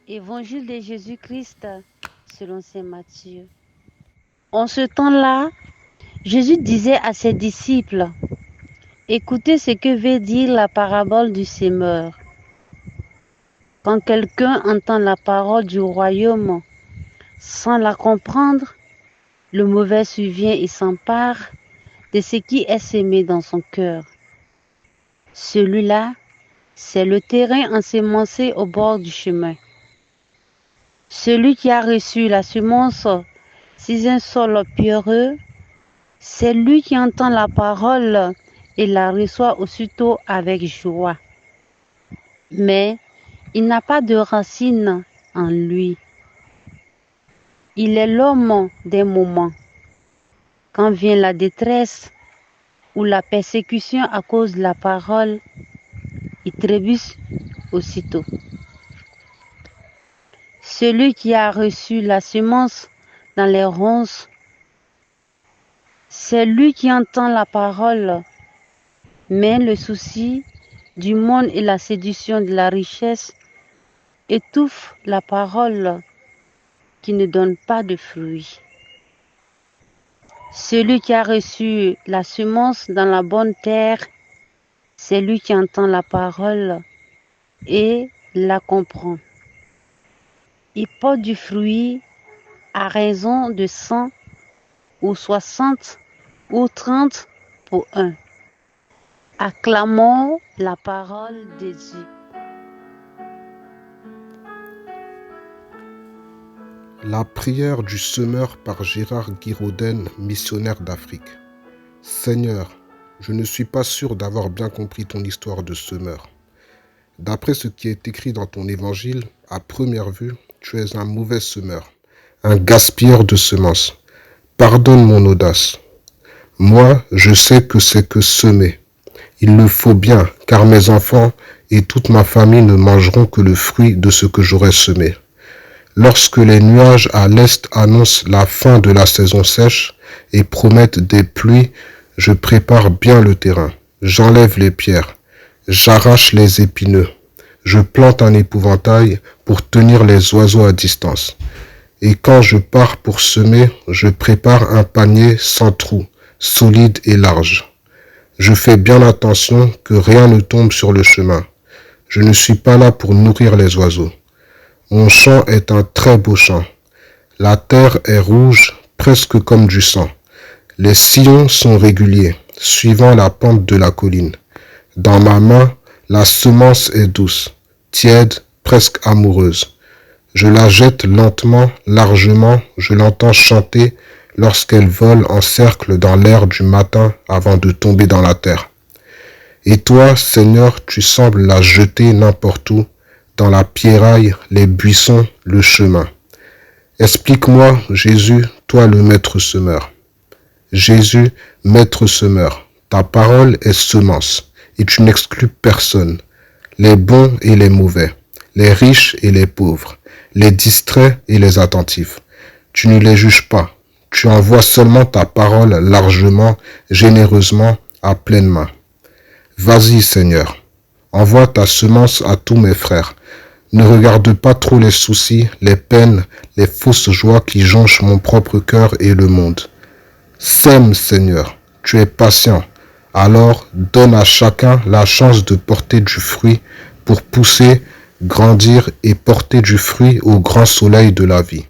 Évangile de Jésus-Christ selon saint Matthieu. En ce temps-là, Jésus disait à ses disciples, « Écoutez ce que veut dire la parabole du semeur. Quand quelqu'un entend la parole du royaume sans la comprendre, le mauvais survient et s'empare de ce qui est semé dans son cœur. Celui-là, c'est le terrain ensemencé au bord du chemin. Celui qui a reçu la semence sur un sol pierreux, c'est lui qui entend la parole et la reçoit aussitôt avec joie. Mais il n'a pas de racine en lui. Il est l'homme des moments. Quand vient la détresse ou la persécution à cause de la parole, il trébuche aussitôt. Celui qui a reçu la semence dans les ronces, c'est lui qui entend la parole, mais le souci du monde et la séduction de la richesse étouffent la parole qui ne donne pas de fruits. Celui qui a reçu la semence dans la bonne terre, c'est lui qui entend la parole et la comprend. Il porte du fruit à raison de 100 ou 60 ou 30 pour un. Acclamons la parole de Dieu. La prière du semeur par Gérard Guiraudel, missionnaire d'Afrique. Seigneur, je ne suis pas sûr d'avoir bien compris ton histoire de semeur. D'après ce qui est écrit dans ton évangile, à première vue, tu es un mauvais semeur, un gaspilleur de semences. Pardonne mon audace. Moi, je sais que c'est que semer. Il le faut bien, car mes enfants et toute ma famille ne mangeront que le fruit de ce que j'aurai semé. Lorsque les nuages à l'est annoncent la fin de la saison sèche et promettent des pluies, je prépare bien le terrain. J'enlève les pierres, j'arrache les épineux. Je plante un épouvantail pour tenir les oiseaux à distance. Et quand je pars pour semer, je prépare un panier sans trou, solide et large. Je fais bien attention que rien ne tombe sur le chemin. Je ne suis pas là pour nourrir les oiseaux. Mon champ est un très beau champ. La terre est rouge, presque comme du sang. Les sillons sont réguliers, suivant la pente de la colline. Dans ma main, la semence est douce, tiède, presque amoureuse. Je la jette lentement, largement, je l'entends chanter lorsqu'elle vole en cercle dans l'air du matin avant de tomber dans la terre. Et toi, Seigneur, tu sembles la jeter n'importe où, dans la pierraille, les buissons, le chemin. Explique-moi, Jésus, toi le maître semeur. Jésus, maître semeur, ta parole est semence, et tu n'exclus personne, les bons et les mauvais, les riches et les pauvres, les distraits et les attentifs. Tu ne les juges pas, tu envoies seulement ta parole largement, généreusement, à pleine main. Vas-y, Seigneur, envoie ta semence à tous mes frères. Ne regarde pas trop les soucis, les peines, les fausses joies qui jonchent mon propre cœur et le monde. Sème, Seigneur, tu es patient. Alors donne à chacun la chance de porter du fruit pour pousser, grandir et porter du fruit au grand soleil de la vie.